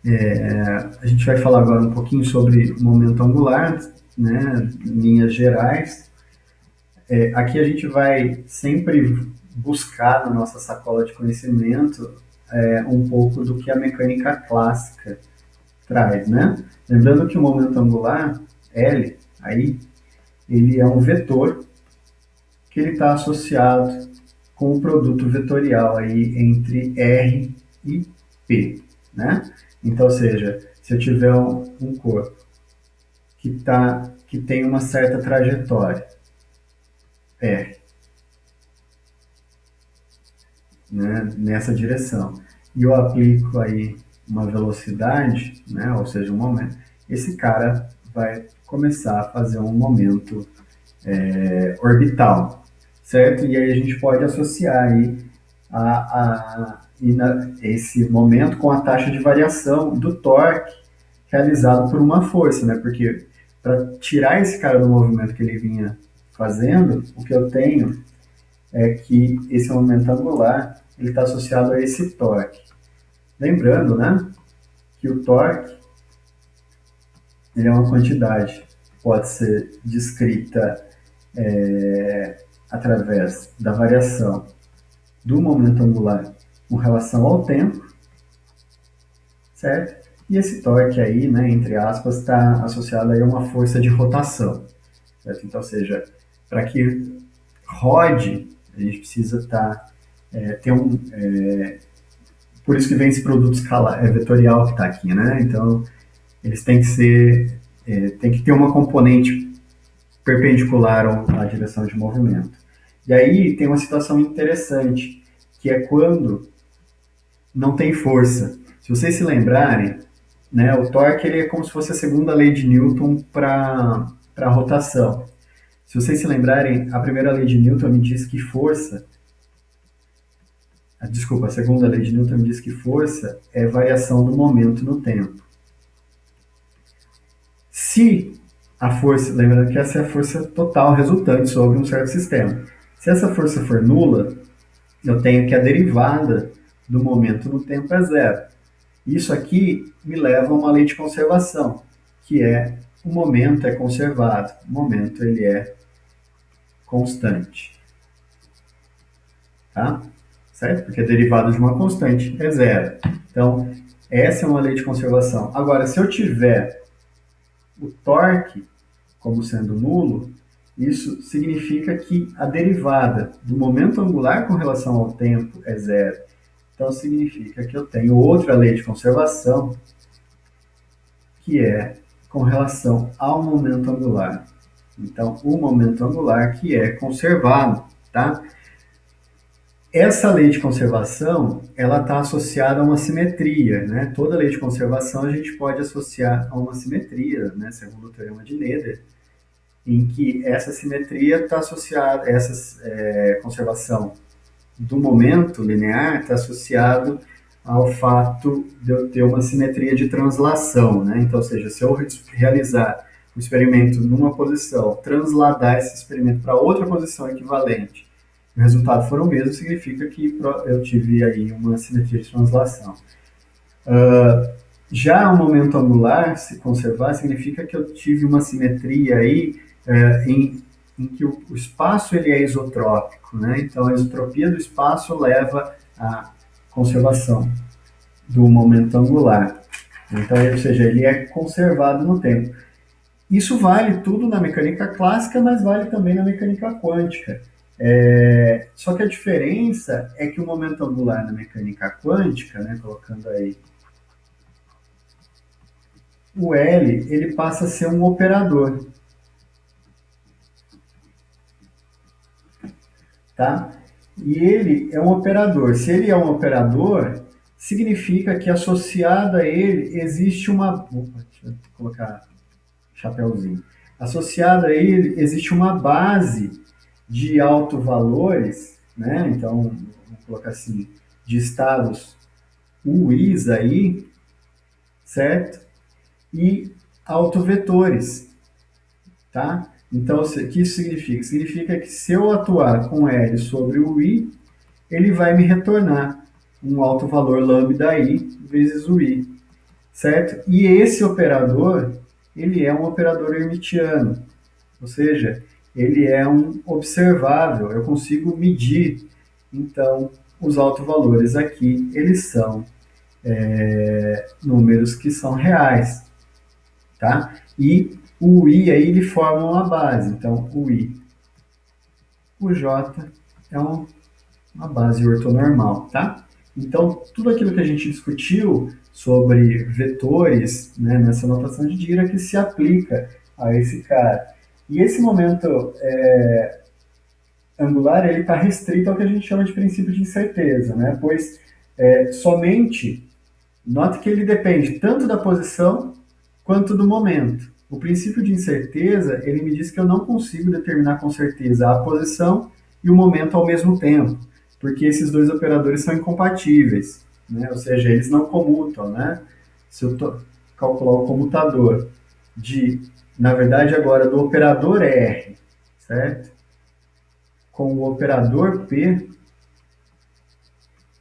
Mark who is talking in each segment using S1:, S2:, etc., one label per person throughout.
S1: A gente vai falar agora um pouquinho sobre momento angular, né, em linhas gerais. Aqui a gente vai sempre buscar na nossa sacola de conhecimento um pouco do que a mecânica clássica traz, né? Lembrando que o momento angular, L, aí, ele é um vetor que ele está associado com o produto vetorial aí entre R e P, né? Então, ou seja, se eu tiver um corpo que tem uma certa trajetória, R, né, nessa direção, e eu aplico aí uma velocidade, né, ou seja, um momento, esse cara vai começar a fazer um momento orbital, certo? E aí a gente pode associar aí esse momento com a taxa de variação do torque realizado por uma força, né? Porque para tirar esse cara do movimento que ele vinha fazendo, o que eu tenho é que esse momento angular ele está associado a esse torque. Lembrando, né, que o torque ele é uma quantidade, pode ser descrita através da variação do momento angular com relação ao tempo, certo? E esse torque aí, né, entre aspas, está associado aí a uma força de rotação, certo? Então, ou seja, para que rode, a gente precisa ter por isso que vem esse produto escalar, vetorial que está aqui, né? Então, eles têm que tem que ter uma componente perpendicular à direção de movimento. E aí tem uma situação interessante, que é quando não tem força. Se vocês se lembrarem, né, o torque ele é como se fosse a segunda lei de Newton para a rotação. Se vocês se lembrarem, a primeira lei de Newton me diz que força, desculpa, a segunda lei de Newton me diz que força é variação do momento no tempo. Se a força, lembrando que essa é a força total resultante sobre um certo sistema. Se essa força for nula, eu tenho que a derivada do momento no tempo é zero. Isso aqui me leva a uma lei de conservação, que é o momento é conservado, o momento ele é constante, tá? Certo? Porque a derivada de uma constante é zero. Então, essa é uma lei de conservação. Agora, se eu tiver o torque como sendo nulo, isso significa que a derivada do momento angular com relação ao tempo é zero. Então, significa que eu tenho outra lei de conservação, que é com relação ao momento angular. Então, o momento angular que é conservado, tá? Essa lei de conservação, ela está associada a uma simetria, né? Toda lei de conservação a gente pode associar a uma simetria, né? Segundo o teorema de Noether, em que essa simetria está associada, essa conservação do momento linear está associado ao fato de eu ter uma simetria de translação, né? Então, ou seja, se eu realizar um experimento numa posição, transladar esse experimento para outra posição equivalente, o resultado for o mesmo, significa que eu tive aí uma simetria de translação. Já o momento angular, se conservar, significa que eu tive uma simetria aí em que o espaço ele é isotrópico, né? Então a isotropia do espaço leva à conservação do momento angular. Então, ou seja, ele é conservado no tempo. Isso vale tudo na mecânica clássica, mas vale também na mecânica quântica. Só que a diferença é que o momento angular na mecânica quântica, né, colocando aí o L, ele passa a ser um operador, tá? E ele é um operador. Se ele é um operador, significa que associado a ele existe uma... Opa, deixa eu colocar chapéuzinho. Associado a ele existe uma base de autovalores, né? Então, vamos colocar assim, de estados UIs aí, certo? E autovetores, tá? Então, o que isso significa? Significa que se eu atuar com L sobre o I, ele vai me retornar um alto valor lambda I vezes o I. certo? E esse operador, ele é um operador hermitiano, ou seja, ele é um observável, eu consigo medir. Então, os autovalores aqui, eles são números que são reais, tá? E o I aí, ele forma uma base, então o I. O J é uma base ortonormal, tá? Então, tudo aquilo que a gente discutiu sobre vetores, né, nessa notação de Dirac se aplica a esse cara. E esse momento angular, ele está restrito ao que a gente chama de princípio de incerteza, né? Pois somente, note que ele depende tanto da posição quanto do momento. O princípio de incerteza, ele me diz que eu não consigo determinar com certeza a posição e o momento ao mesmo tempo, porque esses dois operadores são incompatíveis, né? Ou seja, eles não comutam, né? Se eu calcular o comutador na verdade agora do operador R, certo? Com o operador P,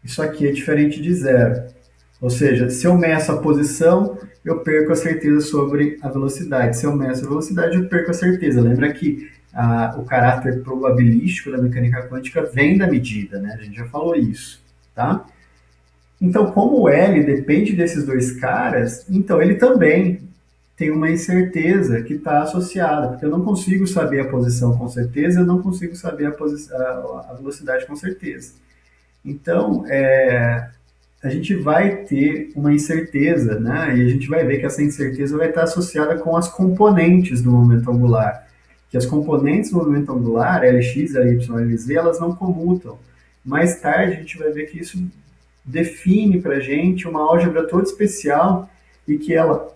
S1: isso aqui é diferente de zero. Ou seja, se eu meço a posição, eu perco a certeza sobre a velocidade. Se eu meço a velocidade, eu perco a certeza. Lembra que o caráter probabilístico da mecânica quântica vem da medida, né? A gente já falou isso, tá? Então, como o L depende desses dois caras, então ele também tem uma incerteza que está associada, porque eu não consigo saber a posição com certeza, eu não consigo saber a velocidade com certeza. Então, a gente vai ter uma incerteza, né? E a gente vai ver que essa incerteza vai estar associada com as componentes do momento angular. Que as componentes do momento angular, Lx, Ly, Lz, elas não comutam. Mais tarde a gente vai ver que isso define para a gente uma álgebra toda especial e que ela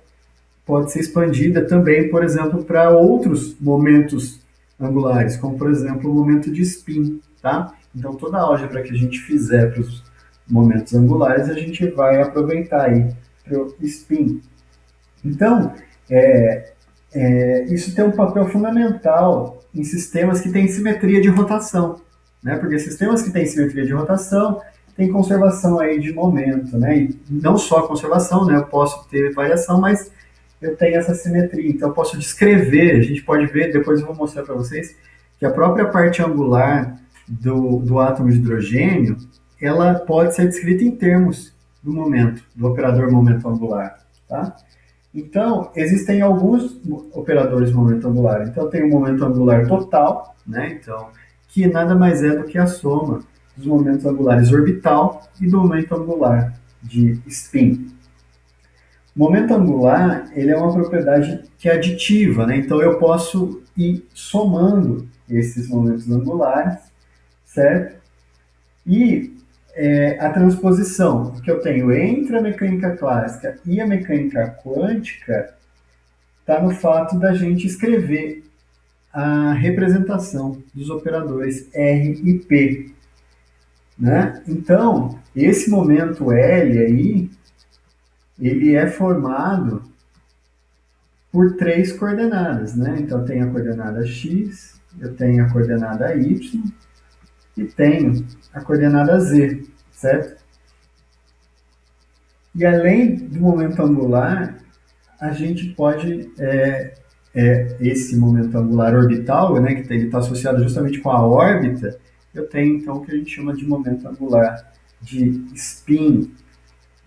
S1: pode ser expandida também, por exemplo, para outros momentos angulares, como por exemplo o momento de spin, tá? Então toda a álgebra que a gente fizer para os momentos angulares a gente vai aproveitar aí para o spin. Então isso tem um papel fundamental em sistemas que têm simetria de rotação, né? Porque sistemas que têm simetria de rotação têm conservação aí de momento, né? E não só conservação, né? Eu posso ter variação, mas eu tenho essa simetria. Então, eu posso descrever, a gente pode ver, depois eu vou mostrar para vocês, que a própria parte angular do átomo de hidrogênio, ela pode ser descrita em termos do momento, do operador momento angular, tá? Então, existem alguns operadores de momento angular. Então, tem o momento angular total, né? Então, que nada mais é do que a soma dos momentos angulares orbital e do momento angular de spin. O momento angular, ele é uma propriedade que é aditiva, né? Então eu posso ir somando esses momentos angulares, certo? E a transposição que eu tenho entre a mecânica clássica e a mecânica quântica está no fato da gente escrever a representação dos operadores R e P, né? Então, esse momento L aí, ele é formado por três coordenadas, né? Então, eu tenho a coordenada x, eu tenho a coordenada y e tenho a coordenada z, certo? E além do momento angular, a gente pode, esse momento angular orbital, né, que ele está associado justamente com a órbita, eu tenho então o que a gente chama de momento angular de spin,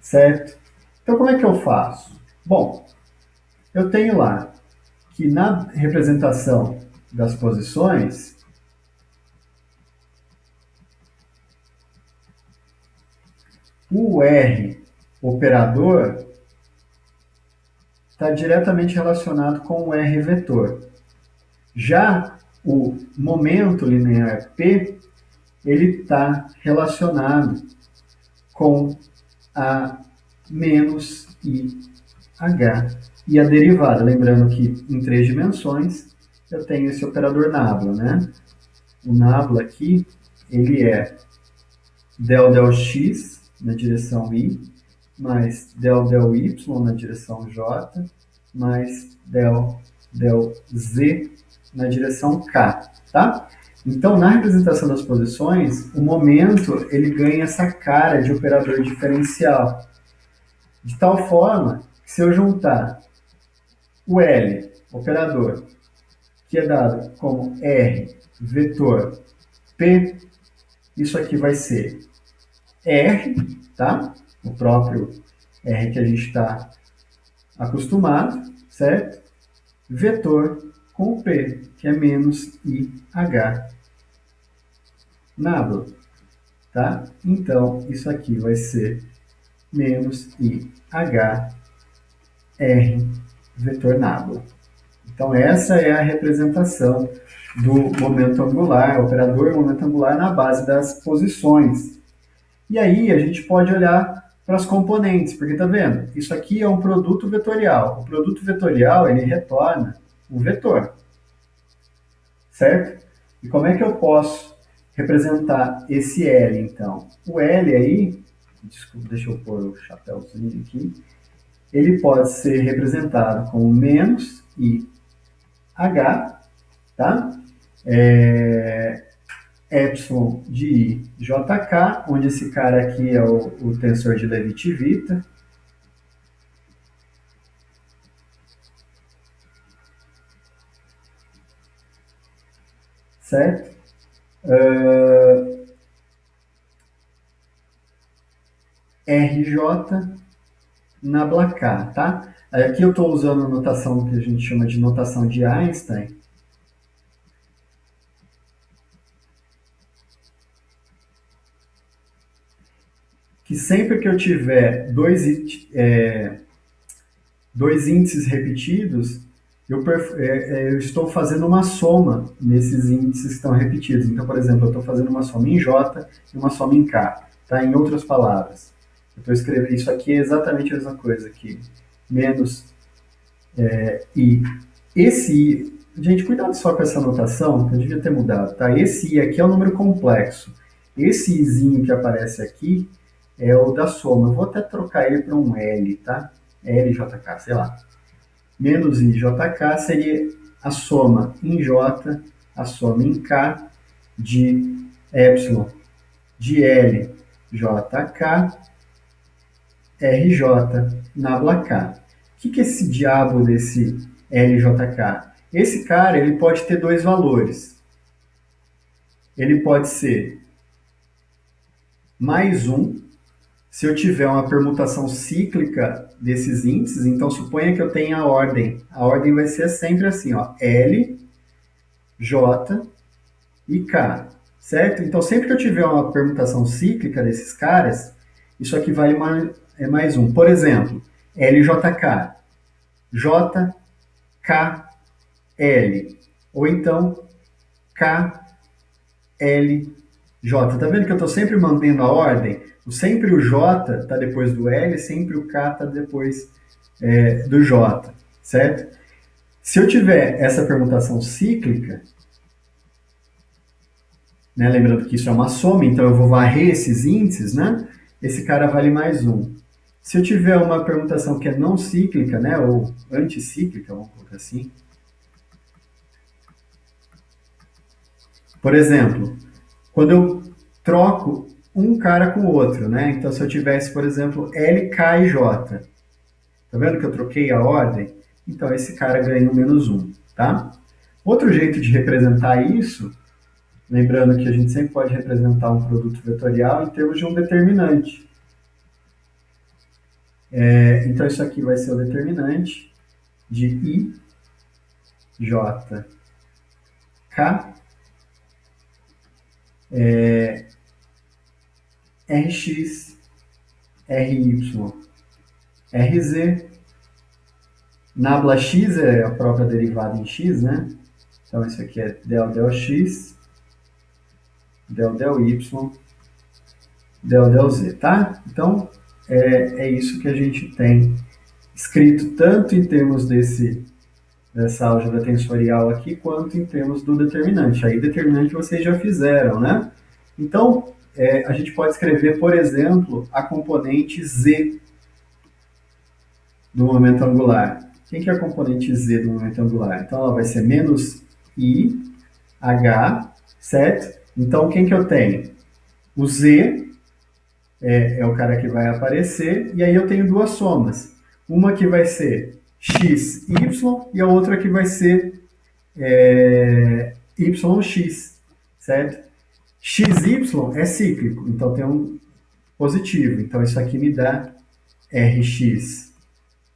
S1: certo? Então, como é que eu faço? Bom, eu tenho lá que na representação das posições, o R operador está diretamente relacionado com o R vetor. Já o momento linear P, ele está relacionado com a menos IH e a derivada. Lembrando que em três dimensões eu tenho esse operador nabla, né? O nabla aqui, ele é del x na direção I, mais del y na direção j, mais del z na direção k, tá? Então, na representação das posições, o momento ele ganha essa cara de operador diferencial, de tal forma Se eu juntar o L, operador, que é dado como R, vetor, P, isso aqui vai ser R, tá? O próprio R que a gente está acostumado, certo? Vetor com P, que é menos IH nabla, tá? Então, isso aqui vai ser menos IH R vetor nabla. Então, essa é a representação do momento angular, operador momento angular na base das posições. E aí, a gente pode olhar para as componentes, porque tá vendo? Isso aqui é um produto vetorial. O produto vetorial, ele retorna um vetor, certo? E como é que eu posso representar esse L, então? O L aí, desculpa, deixa eu pôr o chapéuzinho aqui, ele pode ser representado como menos IH, tá? Epsilon de I JK, onde esse cara aqui é o tensor de Levi-Civita. Certo? RJ nabla K, tá? Aqui eu estou usando a notação que a gente chama de notação de Einstein, que sempre que eu tiver dois índices repetidos, eu estou fazendo uma soma nesses índices que estão repetidos. Então, por exemplo, eu estou fazendo uma soma em J e uma soma em K. Tá? Em outras palavras, eu estou escrevendo isso aqui é exatamente a mesma coisa aqui. Menos I. Esse I, gente, cuidado só com essa notação, que eu devia ter mudado. Tá? Esse I aqui é um número complexo. Esse Izinho que aparece aqui é o da soma. Eu vou até trocar ele para um L, tá? LJK, sei lá. Menos IJK seria a soma em J, a soma em K de epsilon de LJK RJ nabla K. O que é esse diabo desse LJK? Esse cara ele pode ter dois valores. Ele pode ser mais um, se eu tiver uma permutação cíclica desses índices, então suponha que eu tenha a ordem. A ordem vai ser sempre assim, ó, L, J e K, certo? Então sempre que eu tiver uma permutação cíclica desses caras, isso aqui vale mais um. Por exemplo, LJK, JKL, ou então KLJ. Tá vendo que eu estou sempre mantendo a ordem? Sempre o J está depois do L, sempre o K está depois do J, certo? Se eu tiver essa permutação cíclica, né, lembrando que isso é uma soma, então eu vou varrer esses índices, né? Esse cara vale mais um. Se eu tiver uma permutação que é não cíclica, né, ou anticíclica, vamos colocar assim. Por exemplo, quando eu troco um cara com o outro, né? Então, se eu tivesse, por exemplo, L, K e J, tá vendo que eu troquei a ordem? Então, esse cara ganha um menos um, tá? Outro jeito de representar isso, lembrando que a gente sempre pode representar um produto vetorial em termos de um determinante. Então, isso aqui vai ser o determinante de I, J, K, Rx, Ry, Rz, nabla x é a própria derivada em x, né? Então, isso aqui é del x, del y, del z, tá? Então, é isso que a gente tem escrito tanto em termos dessa álgebra tensorial aqui, quanto em termos do determinante. Aí, determinante vocês já fizeram, né? Então, a gente pode escrever, por exemplo, a componente z do momento angular. Quem que é a componente z do momento angular? Então, ela vai ser menos i, h, certo? Então, quem que eu tenho? O z é o cara que vai aparecer, e aí eu tenho duas somas. Uma que vai ser x, y, e a outra que vai ser yx, certo? xy é cíclico, então tem um positivo. Então isso aqui me dá rx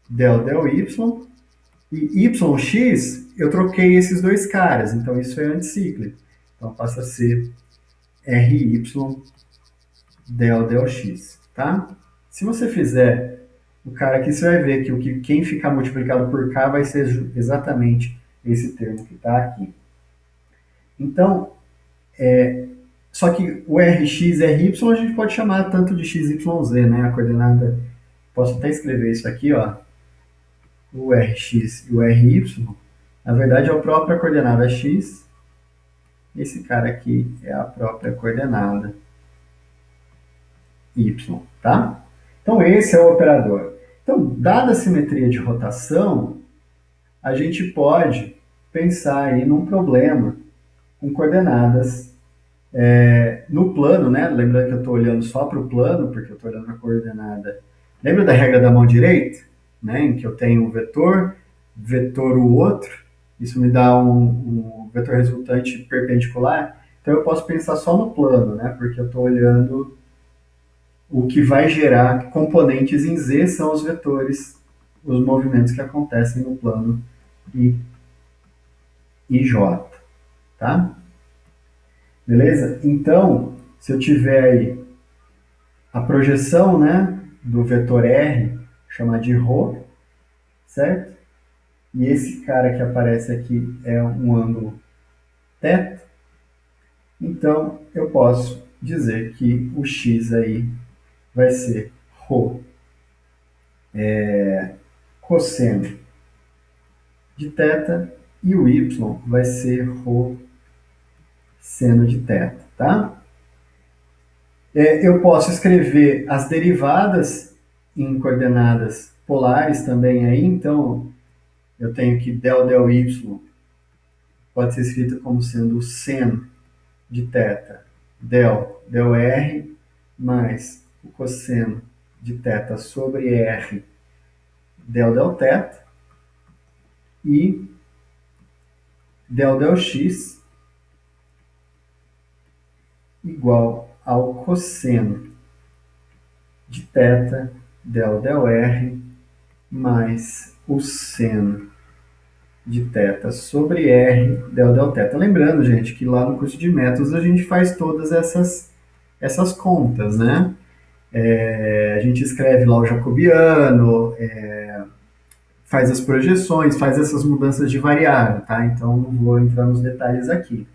S1: del y, e yx eu troquei esses dois caras, então isso é anticíclico. Então passa a ser ry del x, tá? Se você fizer o cara aqui, você vai ver que quem ficar multiplicado por k vai ser exatamente esse termo que está aqui. Então, só que o rx e ry a gente pode chamar tanto de x, y, z, né? A coordenada, posso até escrever isso aqui, ó. O rx e o ry, na verdade é a própria coordenada x, esse cara aqui é a própria coordenada y, tá? Então esse é o operador. Então, dada a simetria de rotação, a gente pode pensar aí num problema com coordenadas no plano, né? Lembrando que eu estou olhando só para o plano, porque eu estou olhando para a coordenada. Lembra da regra da mão direita? Né? Em que eu tenho um vetor, vetor o outro, isso me dá um vetor resultante perpendicular. Então eu posso pensar só no plano, né? Porque eu estou olhando o que vai gerar componentes em Z são os vetores, os movimentos que acontecem no plano I J, tá? Beleza? Então, se eu tiver aí a projeção, né, do vetor R, chamar de ρ, certo? E esse cara que aparece aqui é um ângulo θ, então eu posso dizer que o x aí vai ser ρ cosseno de θ e o y vai ser ρ seno de θ, tá? Eu posso escrever as derivadas em coordenadas polares também aí, então eu tenho que del y pode ser escrito como sendo o seno de θ del r mais o cosseno de θ sobre r del θ e del x igual ao cosseno de θ del r mais o seno de θ sobre r del θ. Lembrando, gente, que lá no curso de métodos a gente faz todas essas contas, né? A gente escreve lá o jacobiano, faz as projeções, faz essas mudanças de variável, tá? Então não vou entrar nos detalhes aqui.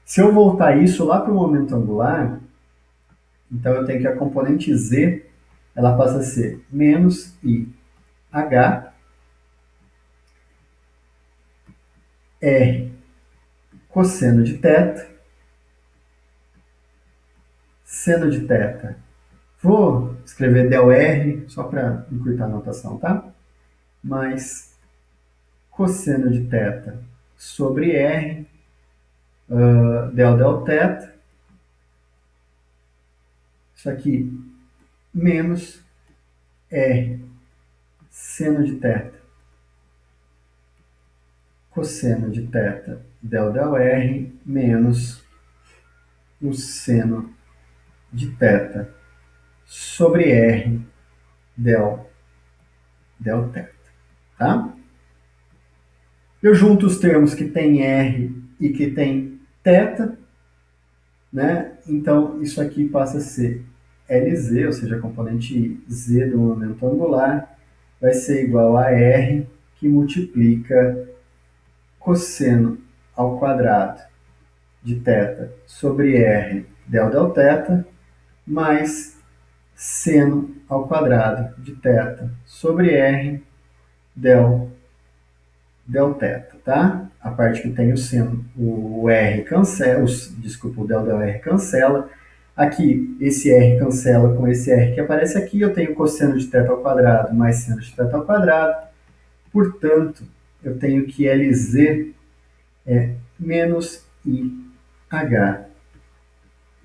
S1: Se eu voltar isso lá para o momento angular, então eu tenho que a componente z, ela passa a ser menos i h r cosseno de θ, seno de θ. Vou escrever del r, só para encurtar a notação, tá? Mais cosseno de θ sobre r del θ, isso aqui, menos r seno de θ cosseno de θ del r menos o seno de θ sobre r del θ, tá? Eu junto os termos que tem r e que tem θ, né? Então isso aqui passa a ser Lz, ou seja, a componente z do momento angular, vai ser igual a r que multiplica cosseno ao quadrado de θ sobre r del θ mais seno ao quadrado de θ sobre r del θ, tá? A parte que tem o seno, o r cancela, desculpa, o del r cancela. Aqui, esse r cancela com esse r que aparece aqui, eu tenho cosseno de θ ao quadrado mais seno de θ ao quadrado. Portanto, eu tenho que Lz é menos IH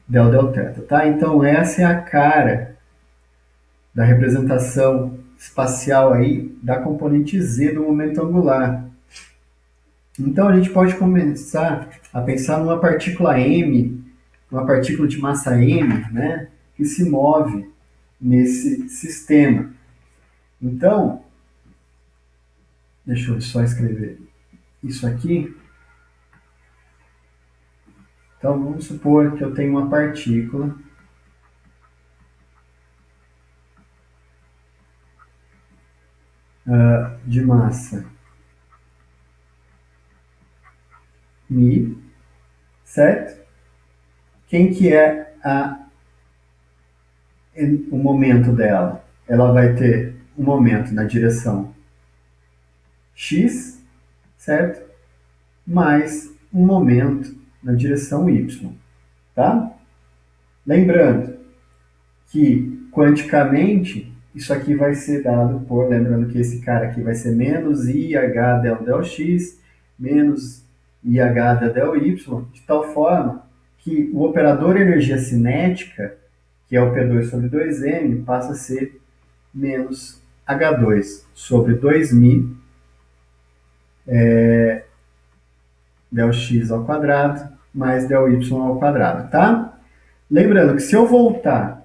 S1: del θ, tá? Então, essa é a cara da representação espacial aí da componente z do momento angular. Então a gente pode começar a pensar numa partícula m, uma partícula de massa m, né, que se move nesse sistema. Então, deixa eu só escrever isso aqui. Então vamos supor que eu tenho uma partícula de massa μ, certo? Quem que é o momento dela? Ela vai ter um momento na direção x, certo? Mais um momento na direção y, tá? Lembrando que quanticamente isso aqui vai ser dado por, lembrando que esse cara aqui vai ser menos IH del x menos IH del y, de tal forma que o operador energia cinética, que é o P2 sobre 2m, passa a ser menos H2 sobre 2μ del x ao quadrado mais del y ao quadrado, tá? Lembrando que se eu voltar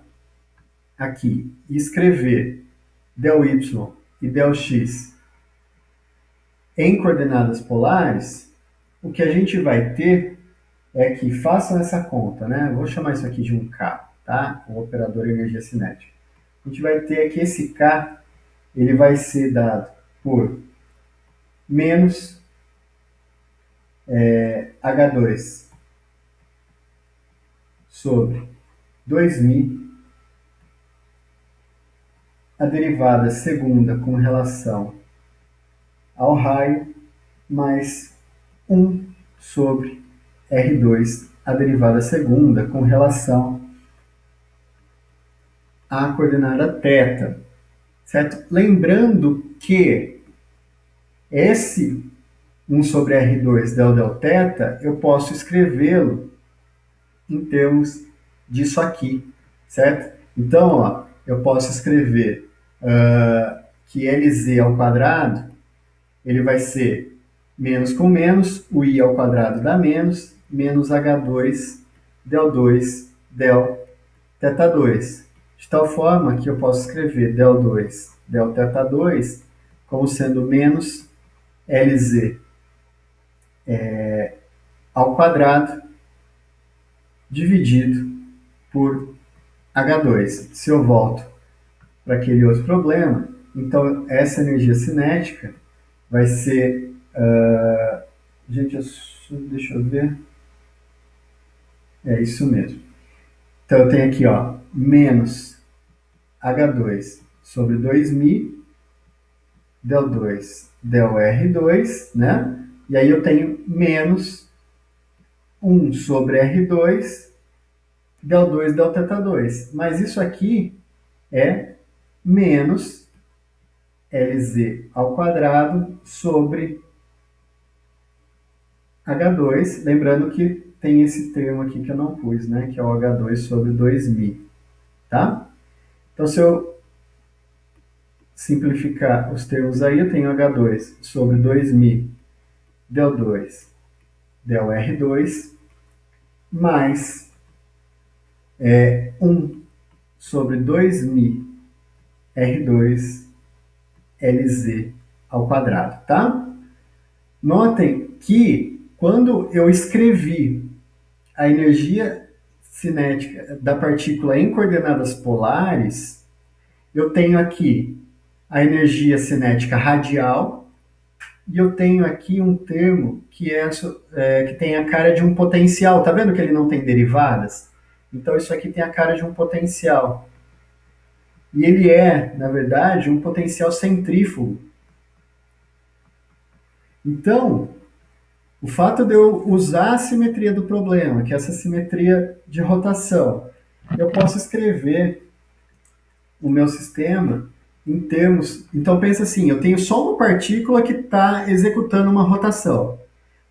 S1: aqui e escrever del y e del x em coordenadas polares, o que a gente vai ter é que, façam essa conta, né? Vou chamar isso aqui de um K, tá? O operador energia cinética. A gente vai ter aqui esse K, ele vai ser dado por menos H2 sobre 2μ, a derivada segunda com relação ao raio, mais 1 sobre R2, a derivada segunda com relação à coordenada θ, certo? Lembrando que esse 1 sobre R2 del θ, eu posso escrevê-lo em termos disso aqui, certo? Então, ó, eu posso escrever que Lz ao quadrado, ele vai ser menos com menos, o I ao quadrado dá menos H2 del 2 del θ2. De tal forma que eu posso escrever del 2 del θ2 como sendo menos Lz ao quadrado dividido por H2. Se eu volto para aquele outro problema, então essa energia cinética vai ser... gente, deixa eu ver. É isso mesmo. Então eu tenho aqui, ó, menos H2 sobre 2μ del 2 del R2, né? E aí eu tenho menos 1 sobre R2 del 2 del θ2. Mas isso aqui é menos Lz ao quadrado sobre H2. Lembrando que tem esse termo aqui que eu não pus, né? Que é o H2 sobre 2μ, tá? Então, se eu simplificar os termos aí, eu tenho H2 sobre 2μ del 2 del R2 mais 1 sobre 2μ R2 Lz ao quadrado, tá? Notem que quando eu escrevi a energia cinética da partícula em coordenadas polares, eu tenho aqui a energia cinética radial e eu tenho aqui um termo que que tem a cara de um potencial. Tá vendo que ele não tem derivadas? Então isso aqui tem a cara de um potencial. E ele é, na verdade, um potencial centrífugo. Então, o fato de eu usar a simetria do problema, que é essa simetria de rotação, eu posso escrever o meu sistema em termos... Então, pensa assim, eu tenho só uma partícula que está executando uma rotação,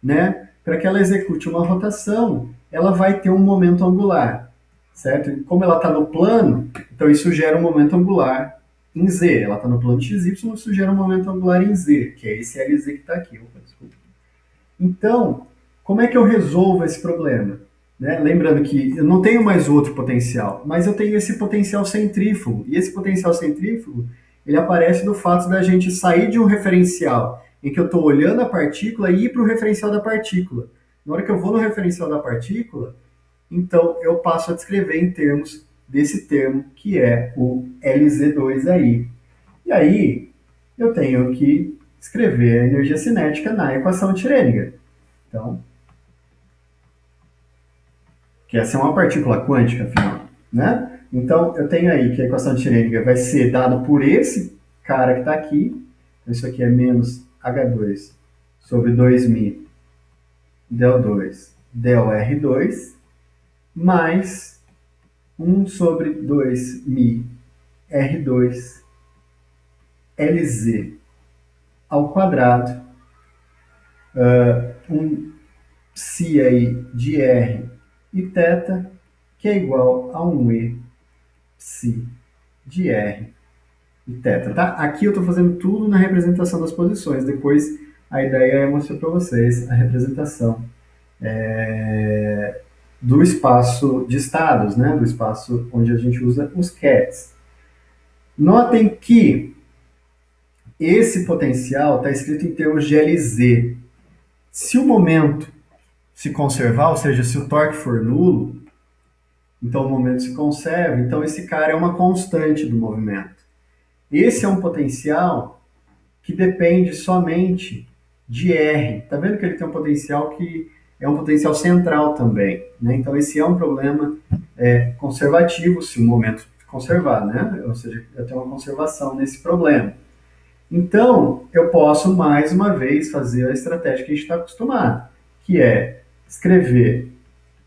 S1: né? Para que ela execute uma rotação, ela vai ter um momento angular, certo? E como ela está no plano, então isso gera um momento angular em Z, ela está no plano XY, isso gera um momento angular em Z, que é esse LZ que está aqui. Opa, desculpa. Então, como é que eu resolvo esse problema? Né? Lembrando que eu não tenho mais outro potencial, mas eu tenho esse potencial centrífugo. E esse potencial centrífugo, ele aparece do fato da gente sair de um referencial em que eu estou olhando a partícula e ir para o referencial da partícula. Na hora que eu vou no referencial da partícula, então eu passo a descrever em termos desse termo que é o Lz2 aí. E aí eu tenho que escrever a energia cinética na equação de Schrödinger. Então, que essa é uma partícula quântica, afinal, né? Então, eu tenho aí que a equação de Schrödinger vai ser dada por esse cara que está aqui. Então, isso aqui é menos H2 sobre 2μ del2 del R2 mais 1 sobre 2μ R2 LZ ao quadrado, um psi aí de R e θ, que é igual a um E psi de R e θ. Tá? Aqui eu estou fazendo tudo na representação das posições. Depois a ideia é mostrar para vocês a representação do espaço de estados, né? Do espaço onde a gente usa os cats. Notem que esse potencial está escrito em termos de Lz. Se o momento se conservar, ou seja, se o torque for nulo, então o momento se conserva, então esse cara é uma constante do movimento. Esse é um potencial que depende somente de R. Tá vendo que ele tem um potencial que é um potencial central também, né? Então esse é um problema conservativo, se o momento conservar, né? Ou seja, eu tenho uma conservação nesse problema. Então, eu posso mais uma vez fazer a estratégia que a gente está acostumado, que é escrever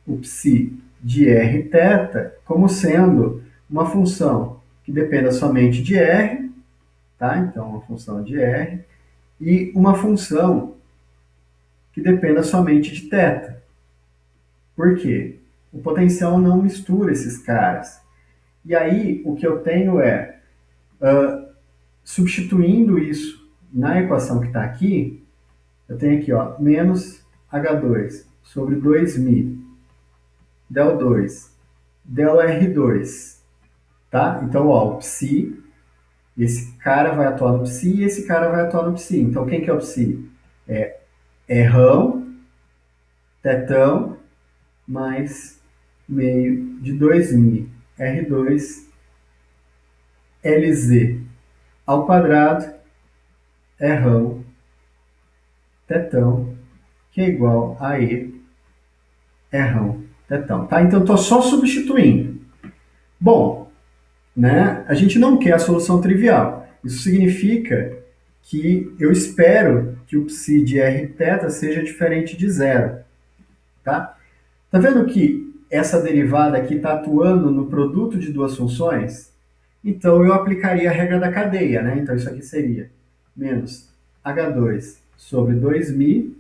S1: o psi de r θ como sendo uma função que dependa somente de r, tá? Então, uma função de r, e uma função que dependa somente de θ. Por quê? O potencial não mistura esses caras. E aí, o que eu tenho é, substituindo isso na equação que está aqui, eu tenho aqui, ó, menos H2 sobre 2μ del 2 del R2, tá? Então, ó, o psi, esse cara vai atuar no psi e esse cara vai atuar no psi. Então, quem que é o psi? É rão, tetão, mais meio de 2μ R2 LZ ao quadrado é rão, tetão, que é igual a E é rão, tetão. Tá? Então, estou só substituindo. Bom, né, a gente não quer a solução trivial. Isso significa que eu espero que o psi de r θ seja diferente de zero. Tá? Tá vendo que essa derivada aqui está atuando no produto de duas funções? Então, eu aplicaria a regra da cadeia. Né? Então, isso aqui seria menos H2 sobre 2μ,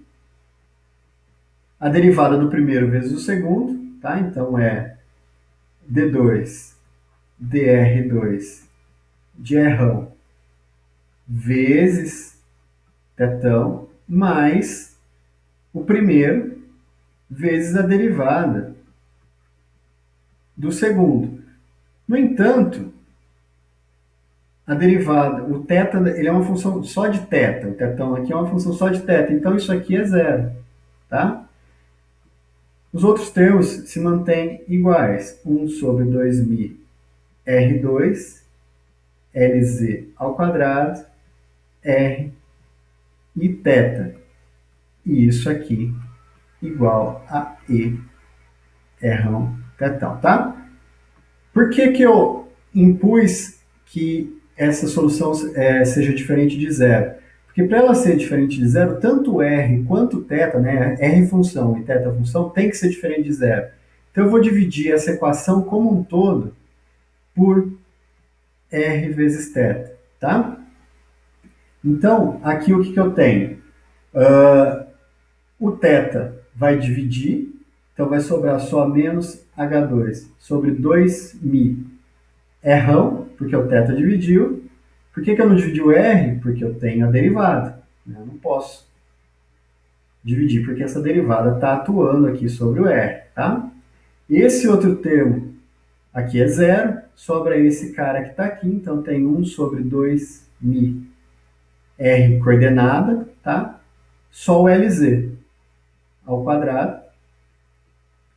S1: a derivada do primeiro vezes o segundo, tá? Então é d2 dr2 de rão vezes tetão mais o primeiro vezes a derivada do segundo. No entanto, a derivada, o θ, ele é uma função só de θ, o tetão aqui é uma função só de θ, então isso aqui é zero, tá? Os outros termos se mantêm iguais. 1 sobre 2μ R2 LZ ao quadrado R e θ. E isso aqui igual a E rão tetão, tá? Por que que eu impus que essa solução seja diferente de zero? Porque para ela ser diferente de zero, tanto R quanto θ, né, R função e θ função, tem que ser diferente de zero. Então eu vou dividir essa equação como um todo por R vezes θ, tá? Então, aqui o que eu tenho? O θ vai dividir, então vai sobrar só menos H2 sobre 2μ é rão, porque o θ dividiu, Por que eu não dividi o R? Porque eu tenho a derivada. Né? Eu não posso dividir porque essa derivada está atuando aqui sobre o R. Tá? Esse outro termo aqui é zero, sobra esse cara que está aqui, então tem 1 sobre 2μ R coordenada, tá? Só o LZ ao quadrado,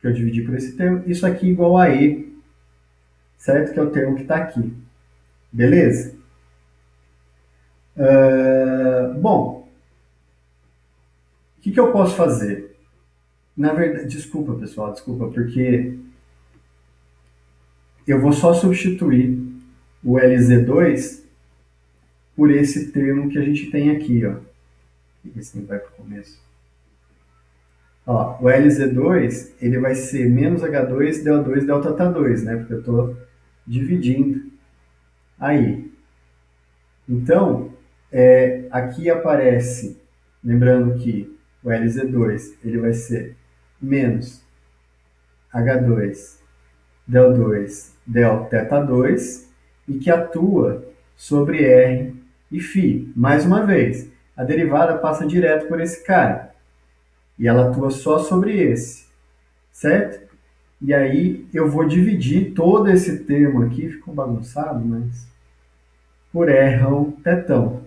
S1: que eu dividi por esse termo, isso aqui igual a E, certo? Que é o termo que está aqui. Beleza? Bom, o que eu posso fazer? Na verdade, desculpa pessoal, desculpa, porque eu vou só substituir o LZ2 por esse termo que a gente tem aqui, ó. Esse vai para o começo. Ó, o LZ2 ele vai ser menos H2 DO2 delta T2, né? Porque eu estou dividindo aí. Então, aqui aparece, lembrando que o LZ2 ele vai ser menos H2 DO2 del θ2 e que atua sobre R e φ. Mais uma vez, a derivada passa direto por esse cara e ela atua só sobre esse, certo? E aí eu vou dividir todo esse termo aqui, ficou bagunçado, mas por Rão tetão,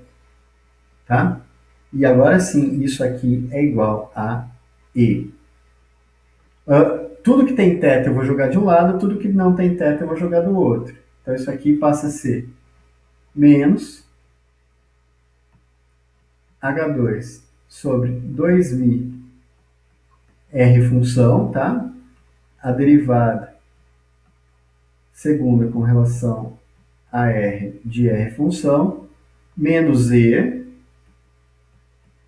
S1: tá? E agora sim, isso aqui é igual a E. Tudo que tem teta eu vou jogar de um lado, tudo que não tem teta eu vou jogar do outro. Então isso aqui passa a ser menos H2 sobre 2μ R função, tá? A derivada segunda com relação a R de R função, menos E,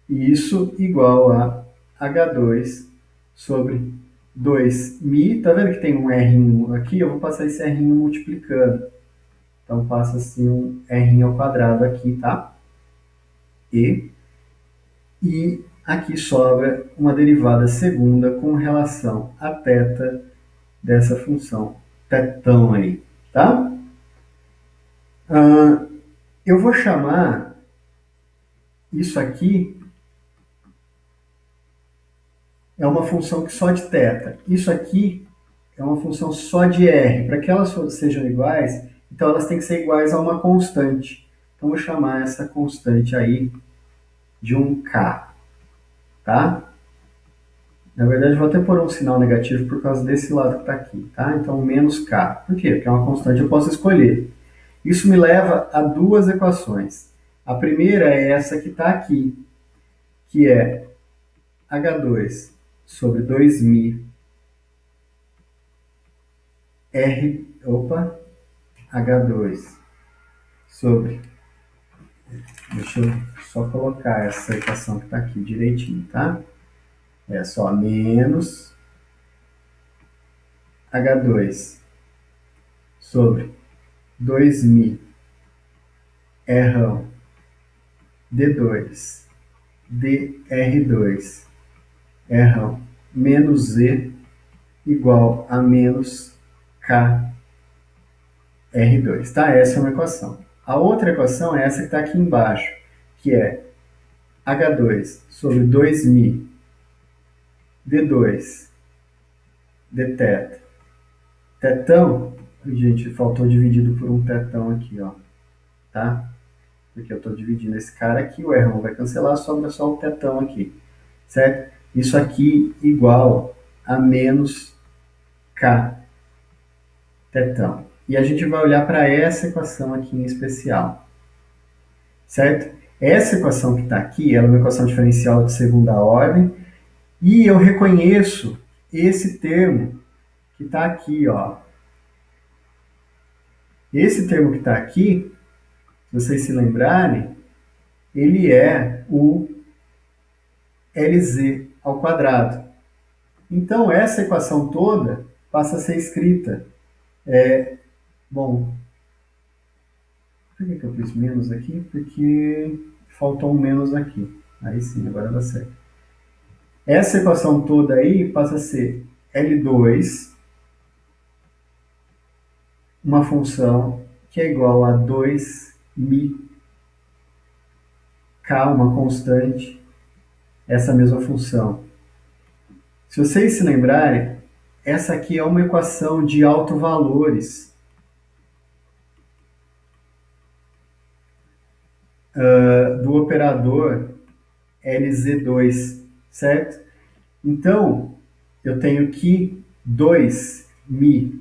S1: e isso igual a H2 sobre 2μ. Tá vendo que tem um R aqui? Eu vou passar esse R multiplicando. Então passa assim um R ao quadrado aqui, tá? E aqui sobra uma derivada segunda com relação a θ dessa função tetão aí, tá? Eu vou chamar isso aqui é uma função que só de θ. Isso aqui é uma função só de R. Para que elas sejam iguais, então elas têm que ser iguais a uma constante. Então vou chamar essa constante aí de um K, tá? Na verdade, vou até pôr um sinal negativo por causa desse lado que está aqui, tá? Então, menos K. Por quê? Porque é uma constante, eu posso escolher. Isso me leva a duas equações. A primeira é essa que está aqui, que é H2 sobre 2μ H2 sobre... Deixa eu só colocar essa equação que está aqui direitinho, tá? É só menos H2 sobre 2μ R D2 dr2 R menos E igual a menos K R2, tá? Essa é uma equação. A outra equação é essa que está aqui embaixo, que é H2 sobre 2μ D2 dθ tetão, gente, faltou dividido por um tetão aqui, ó, tá? Porque eu estou dividindo esse cara aqui, o R1 vai cancelar, sobra só o tetão aqui, certo? Isso aqui igual a menos K tetão. E a gente vai olhar para essa equação aqui em especial, certo? Essa equação que está aqui, ela é uma equação diferencial de segunda ordem, e eu reconheço esse termo que está aqui, ó. Esse termo que está aqui, se vocês se lembrarem, ele é o LZ ao quadrado. Então, essa equação toda passa a ser escrita. Bom, por que eu fiz menos aqui? Porque faltou um menos aqui. Aí sim, agora dá certo. Essa equação toda aí passa a ser L2, uma função que é igual a 2μ K, uma constante, essa mesma função. Se vocês se lembrarem, essa aqui é uma equação de autovalores do operador LZ2, certo? Então, eu tenho que 2μ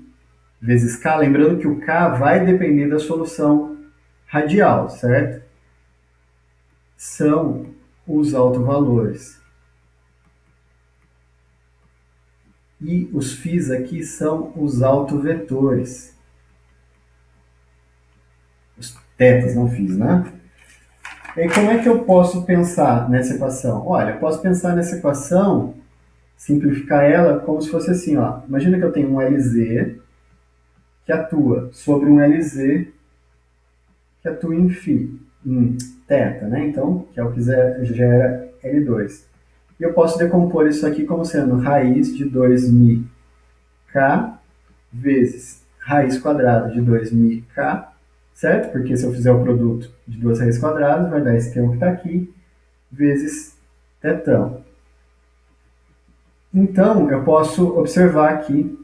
S1: vezes K, lembrando que o K vai depender da solução radial, certo? São os autovalores. E os φ aqui são os autovetores. Os tetas, não φ, né? E aí, como é que eu posso pensar nessa equação? Olha, eu posso pensar nessa equação, simplificar ela como se fosse assim, ó. Imagina que eu tenho um LZ que atua sobre um LZ que atua em φ, em θ, né? Então, que é o que gera L2. E eu posso decompor isso aqui como sendo raiz de 2μk vezes raiz quadrada de 2μk, certo? Porque se eu fizer o produto de duas raízes quadradas, vai dar esse termo que está aqui, vezes tetão. Então, eu posso observar aqui,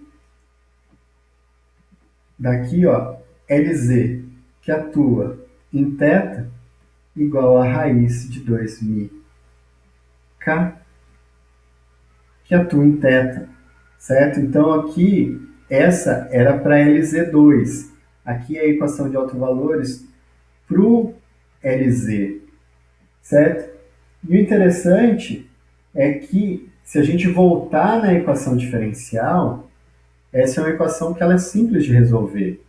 S1: daqui, ó, LZ, que atua em θ, igual a raiz de 2μk, que atua em θ, certo? Então, aqui, essa era para LZ2. Aqui é a equação de autovalores para o LZ, certo? E o interessante é que, se a gente voltar na equação diferencial, essa é uma equação que ela é simples de resolver,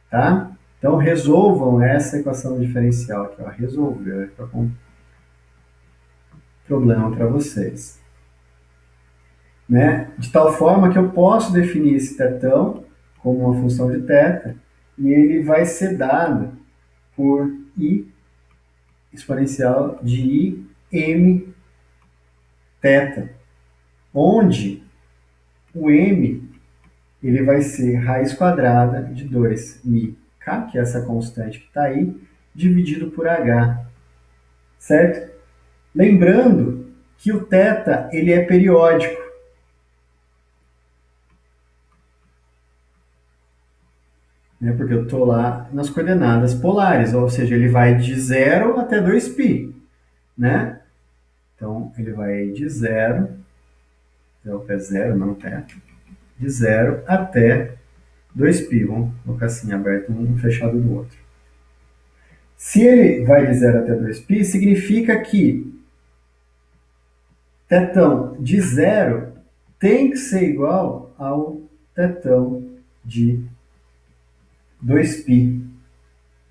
S1: tá? Então, resolvam essa equação diferencial aqui, ó, resolver, tá com problema para vocês. Né? De tal forma que eu posso definir esse tetão como uma função de θ, e ele vai ser dado por I exponencial de I m θ, onde o m ele vai ser raiz quadrada de 2μk, que é essa constante que está aí, dividido por h, certo? Lembrando que o θ ele é periódico. Né? Porque eu estou lá nas coordenadas polares, ou seja, ele vai de 0 até 2π. Né? Então, ele vai de 0, é 0, não θ, de 0 até 2π. Vamos colocar assim, aberto um fechado no outro. Se ele vai de 0 até 2π, significa que tetão de 0 tem que ser igual ao tetão de 2π,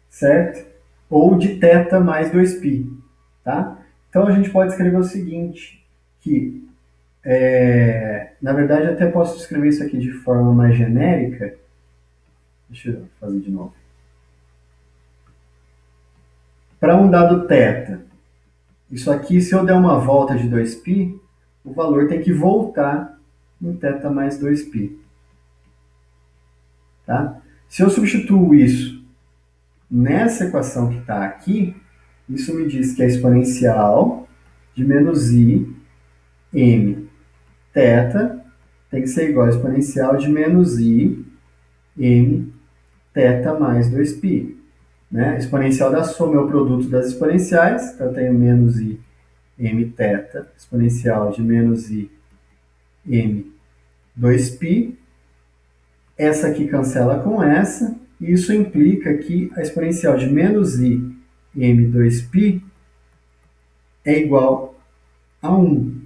S1: certo? Ou de θ mais 2π, tá? Então a gente pode escrever o seguinte, que na verdade até posso escrever isso aqui de forma mais genérica. Deixa eu fazer de novo. Para um dado θ, isso aqui, se eu der uma volta de 2π, o valor tem que voltar em θ mais 2π. Tá? Se eu substituo isso nessa equação que está aqui, isso me diz que a exponencial de menos i m θ tem que ser igual a exponencial de menos i m θ mais 2π. Né? Exponencial da soma é o produto das exponenciais, então eu tenho menos i m θ, exponencial de menos i m 2π. Essa aqui cancela com essa, e isso implica que a exponencial de menos i m 2π é igual a 1,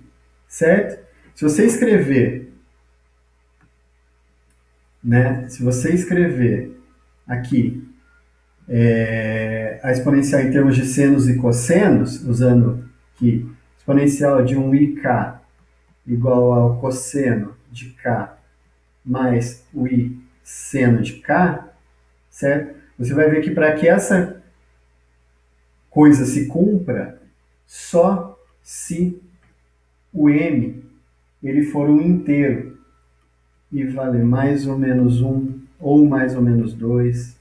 S1: certo? Se você escrever, né, se você escrever aqui a exponencial em termos de senos e cossenos, usando que exponencial de um ik igual ao cosseno de k mais o i seno de k, certo? Você vai ver que para que essa coisa se cumpra, só se o m ele for um inteiro e valer mais ou menos 1 ou mais ou menos 2,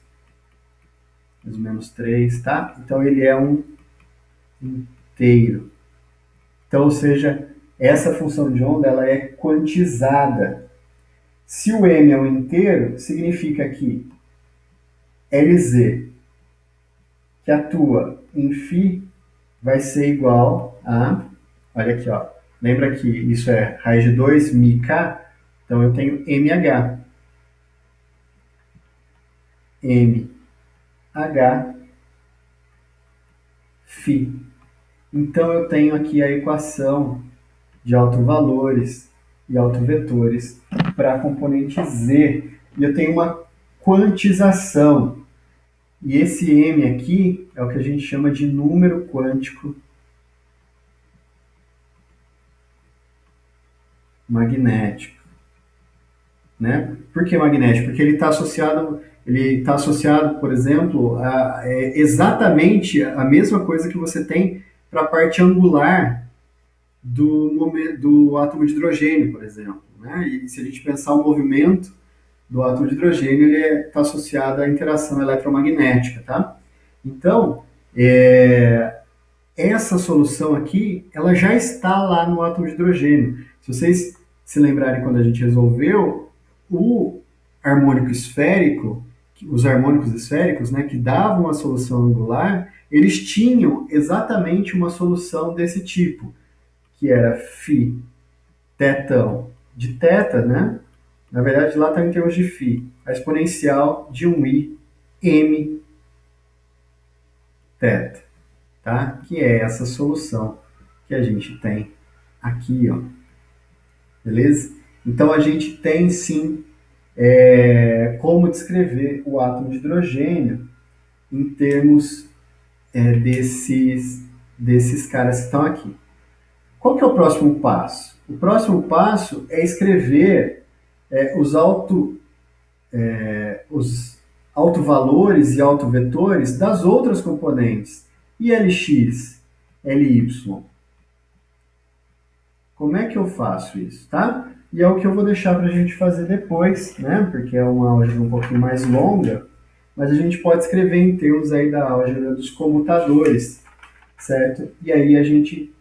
S1: mais ou menos 3, tá? Então ele é um inteiro. Então, ou seja, essa função de onda ela é quantizada. Se o m é um inteiro, significa que Lz, que atua em φ, vai ser igual a... Olha aqui, ó. Lembra que isso é raiz de 2 μk? Então, eu tenho mh. mh φ. Então, eu tenho aqui a equação de autovalores e autovetores para a componente z. E eu tenho uma quantização. E esse m aqui é o que a gente chama de número quântico magnético. Né? Por que magnético? Porque ele está associado, por exemplo, a exatamente a mesma coisa que você tem para a parte angular do átomo de hidrogênio, por exemplo. Né? E se a gente pensar o movimento do átomo de hidrogênio, ele está associado à interação eletromagnética. Tá? Então, essa solução aqui, ela já está lá no átomo de hidrogênio. Se vocês se lembrarem quando a gente resolveu, o harmônico esférico, os harmônicos esféricos, né, que davam a solução angular, eles tinham exatamente uma solução desse tipo, que era φ tetão de θ, né? Na verdade, lá está em termos de φ, a exponencial de 1i m θ, tá? Que é essa solução que a gente tem aqui, ó. Beleza? Então, a gente tem, sim, como descrever o átomo de hidrogênio em termos desses caras que estão aqui. Qual que é o próximo passo? O próximo passo é escrever os autovalores e autovetores das outras componentes. E Lx, Ly? Como é que eu faço isso, tá? E é o que eu vou deixar para a gente fazer depois, né? Porque é uma álgebra um pouquinho mais longa, mas a gente pode escrever em termos aí da álgebra dos comutadores, certo? E aí a gente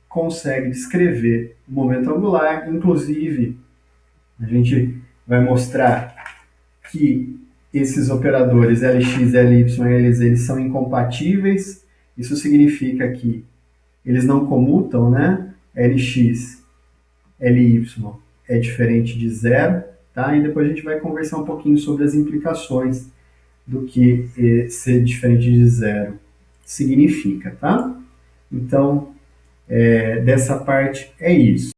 S1: consegue descrever o momento angular, inclusive a gente vai mostrar que esses operadores Lx, Ly e Lz eles são incompatíveis. Isso significa que eles não comutam, né? Lx, Ly é diferente de zero, tá? E depois a gente vai conversar um pouquinho sobre as implicações do que ser diferente de zero significa, tá? Então, dessa parte é isso.